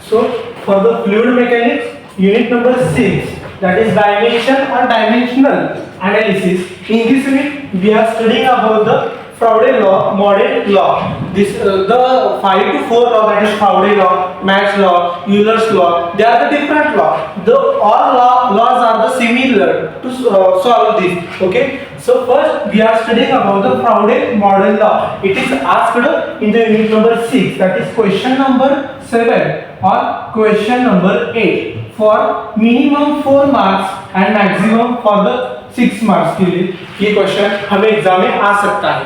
So for the fluid mechanics, unit number 6, that is dimension or dimensional analysis. In this unit, we are studying about the Faraday law, Mordell law. This the 5 to 4 law, that is Faraday law, Max law, Euler's law. They are the different law. The all laws are the similar to solve this. Okay. So first we are studying about the Faraday Mordell law. It is asked in the unit number 6, that is question number 7 or question number 8 for minimum 4 marks and maximum for the 6 marks के लिए ये question हमें exam में आ सकता है.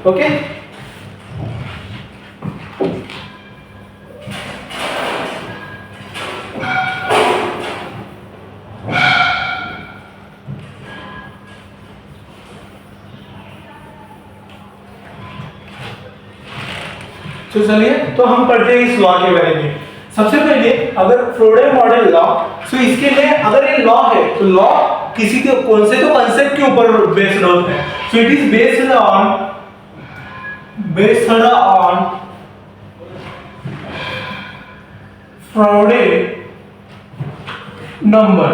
Okay तो चलिए तो हम पढ़ते हैं इस लॉ के बारे में. सबसे पहले अगर फ्राडे मॉडल लॉ, सो इसके लिए अगर ये लॉ है तो लॉ किसी के कौन से तो कांसेप्ट के ऊपर बेस्ड होता है. So it is based on फ्राडे number.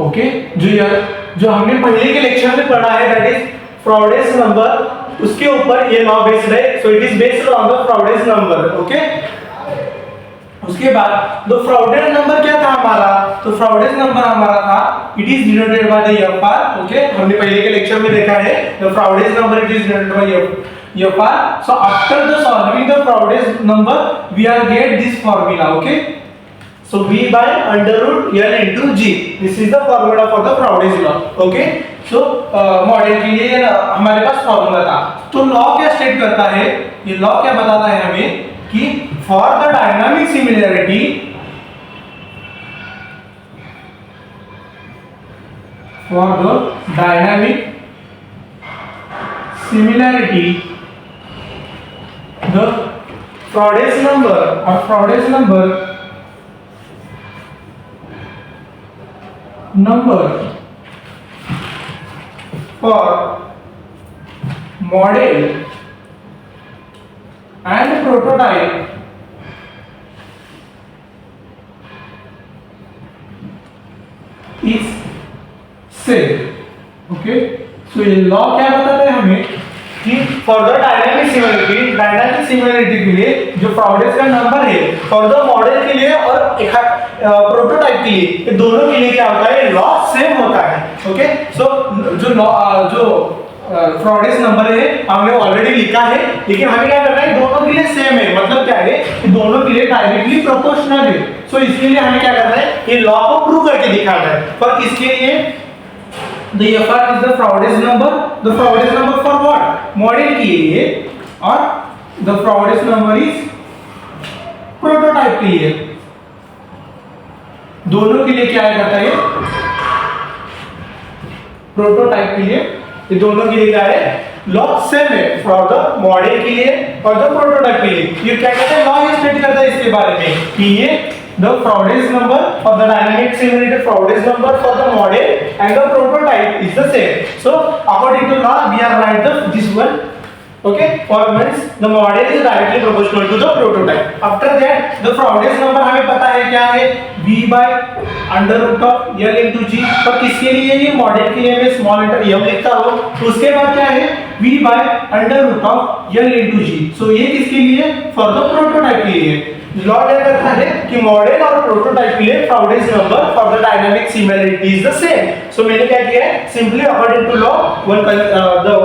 Okay, जो हमने पहले के लेक्चर में पढ़ा है, दैट इज फ्राडेस नंबर, उसके ऊपर ये लॉ बेस्ड है. So it is based on the Froude's number. Okay, उसके बाद द फ्राडेस नंबर क्या था हमारा, तो फ्राडेस नंबर हमारा था it is denoted by the FR. Okay, हमने पहले के लेक्चर में देखा है the Froude's number it is denoted by FR. So after the solving the Froude's number we are get this formula. Okay, so v by under root l into g, this is the formula for the Farade's law. okay, so model के लिए हमारे पास formula था. तो law क्या state करता है, ये law क्या बताता है हमें कि for the dynamic similarity, for the dynamic similarity the Farade's number or Farade's number for model and prototype is same. okay, so ये लॉ क्या बताता है हमें कि फॉर द डायनामिक सिमिलरिटी के लिए जो फ्राडेस का नंबर है फॉर द मॉडल के लिए और प्रोटोटाइप के लिए, ये दोनों के लिए क्या होता है, लॉ सेम होता है. ओके, सो जो फ्राडेस नंबर है हमने ऑलरेडी लिखा है, लेकिन हमें क्या करना है, दोनों के लिए सेम है. मतलब क्या है कि दोनों के लिए डायरेक्टली प्रोपोर्शनल है. सो इसके लिए हमें क्या करना है, ये लॉ को प्रूव करके दिखाना है. पर इसके लिए the FR is the Farade's number for what, model के लिए, और the Farade's number is prototype के लिए. दोनों के लिए क्या करता है, प्रोटोटाइप के लिए, ये दोनों के लिए क्या है, लॉ सेम है फॉर द मॉडल के लिए और द प्रोटोटाइप के लिए. ये क्या कहते हैं, लॉ ये स्टेट करता है इसके बारे में कि ये the Farade's number for the dynamic similarity, Farade's number for the model and the prototype is the same. So according to law we are write this one. okay, for means the model is directly proportional to the prototype. After that the Farade's number हमें पता है क्या है, v by under root of l into g. तो किसके लिए, ये model के लिए मैं स्मॉल लेटर m लिखता हूँ. तो उसके बाद क्या है, v by under root of l into g. so ये किसके लिए, for the prototype के लिए. लॉ क्या कहता है कि मॉडल और प्रोटोटाइप के लिए Farade's number for the dynamic similarity is the same. so मैंने क्या किया है, simply according to law the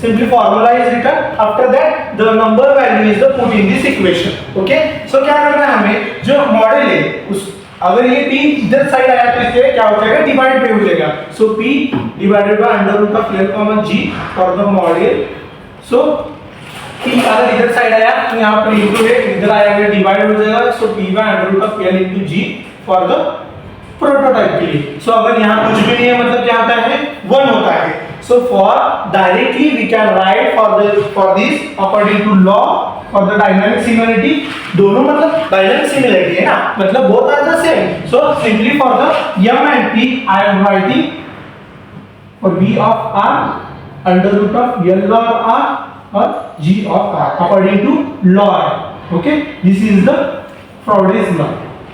simply formula is written. after that the number value is the put in this equation. okay, so क्या करना है हमें, जो model है उस अगर ये p इधर साइड आया तो इसके क्या हो जाएगा, डिवाइड पे हो जाएगा. so p divided by under root of l, g for the model. so p अगर इधर साइड आया तो यहाँ पर इनटू है, इधर आया डिवाइड हो जाएगा. सो p by under root of l into g for the prototype के लिए. सो अगर यहाँ कुछ भी नहीं है मतलब क्या होता है, 1 होता है. So for directly we can write for this according to law for the dynamic similarity. दोनों मतलब डायनामिक सिमिलरिटी है ना, मतलब both are the same. So simply for the m and p I am writing for v of r under root of l of r or g of r according to law. okay, this is the Froude's law.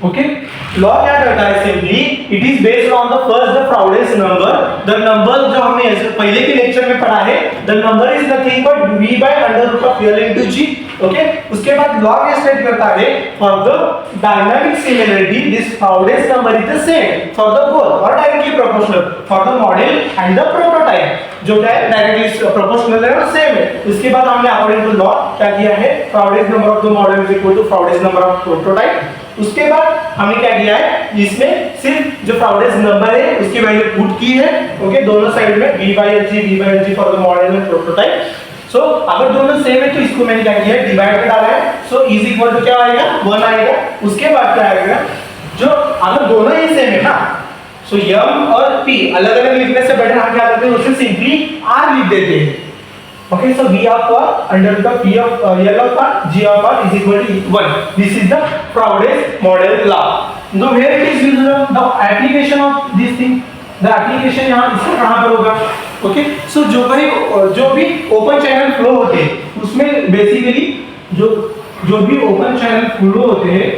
Okay, law क्या करता है? Simply it is based on the first the Froude's number. The number जो हमने पहले के lecture में पढ़ा है, the number is nothing but v by under root of l into g. Okay, उसके बाद लॉ क्या स्टेट करता है? For the dynamic similarity this Froude's number is the same for the both और directly proportional for the model and the prototype. जो क्या है? Directly proportional है और सेम है. उसके बाद हमने अकॉर्डिंग टू लॉ क्या किया है? Froude's number of the model is equal to Froude's number of prototype. उसके बाद हमने क्या किया है? इसमें सिर्फ जो फ्राउडेज नंबर है उसकी वैल्यू पुट की है. ओके, दोनों साइड में v by lg for the model and prototype. So अगर दोनों सेम है तो इसको मैंने क्या किया है? डिवाइड कर डाला है. सो इज इक्वल टू क्या आएगा? 1 आएगा. उसके बाद क्या आएगा? जो अगर दोनों ही सेम है ना, सो m और p अलग अलग लिखने से बेटर हम क्या करते हैं? उसे सिंपली r लिख देते हैं. Okay, so v of r under the p of l of r g of r is equal to 1. This is the Froude's model law. Now where it is used? The application of this thing. The application यहाँ इसका कहाँ पर होगा? Okay, so जो भी open channel flow होते हैं उसमें basically जो भी open channel flow होते हैं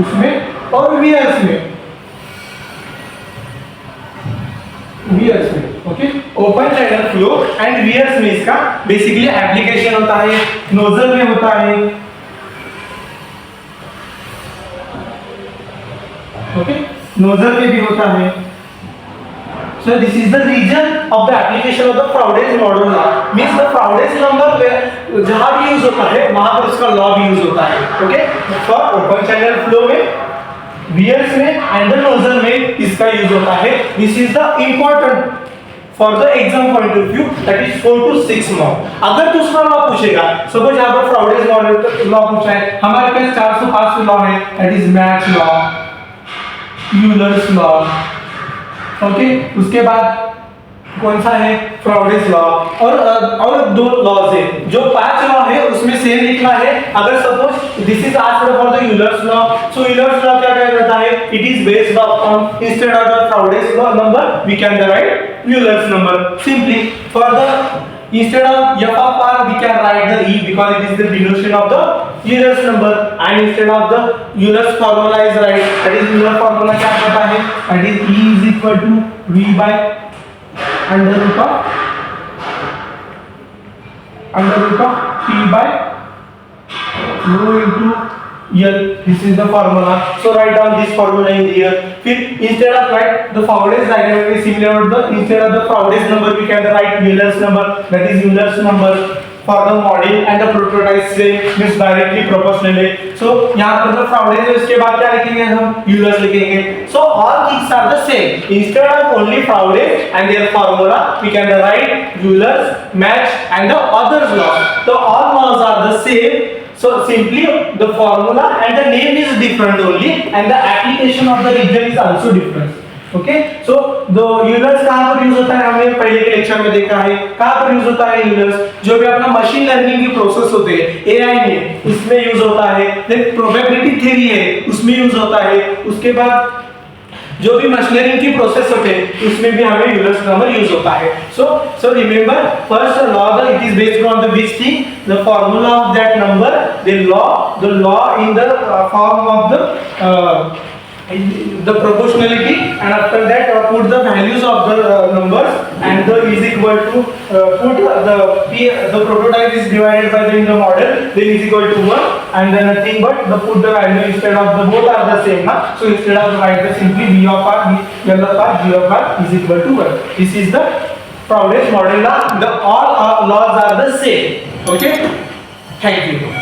उसमें और vias में okay, open channel flow and weirs में इसका बेसिकली एप्लीकेशन होता है. नोजल में होता है. ओके, नोजल में भी होता है. So this is the reason of the application of the Froude's model law. Means the Froude's number जहां भी यूज होता है वहां पर उसका लॉ भी यूज होता है. Okay, for open channel flow में, वियर्स में एंड द नोजल में इसका यूज होता है. This is the important for the exam point of view, that is 4 to 6 marks. अगर दूसरा लॉ पूछेगा, सपोज यहां पर फ्राउडेज मॉडल लॉ पूछा है, हमारे पास 405 लॉ है, that is match law, Euler's law. Okay, उसके बाद कौन सा है? फ्राउडेज लॉ. और दो लॉज है. जो 5 लॉ है उसमें सेम लिखना है. अगर suppose this is asked for the Euler's law, so Euler's law क्या कहता है? It is based on instead of the Froude's law number we can write Euler's number. Simply for the instead of f of r we can write the e because it is the denotation of the Euler's number, and instead of the Euler's formula is right. That is Euler formula क्या होता है? That is e is equal to v by under root of p by rho into L. This is the formula. So write down this formula in here. फिर instead of write the Froude's diagram is similar to the instead of the Froude's number we can write Euler's number. That is Euler's number for the model and the prototype से means directly proportional है. So यहाँ पर the Froude's है, उसके बाद क्या लिखेंगे हम? Euler's लिखेंगे. So all things are the same. Instead of only Froude's and their formula we can write Euler's, match and the others law. So all laws are the same. So simply the formula and the name is different only, and the application of the region is also different. Okay, so the Euler's कहाँ पर use होता है? हमने पहले के lecture में देखा है. कहाँ पर यूज होता है Euler's? जो भी अपना मशीन लर्निंग की प्रोसेस होते हैं AI में, उसमें यूज होता है. देन प्रोबेबिलिटी थ्योरी है, उसमें यूज होता है. उसके बाद जो भी मशीन की प्रोसेस होते हैं उसमें भी हमें यूलर्स नंबर यूज होता है. So remember first law the it is based on the which thing? The formula of that number, the law in the form of the proportionality, and after that put the values of the numbers, and the is equal to put the prototype is divided by the model, then is equal to 1, and then nothing but the put the value instead of the both are the same na. So instead of write the simply v of r, l of r, g of r is equal to 1. This is the Froude's model law. The all laws are the same. Okay, thank you.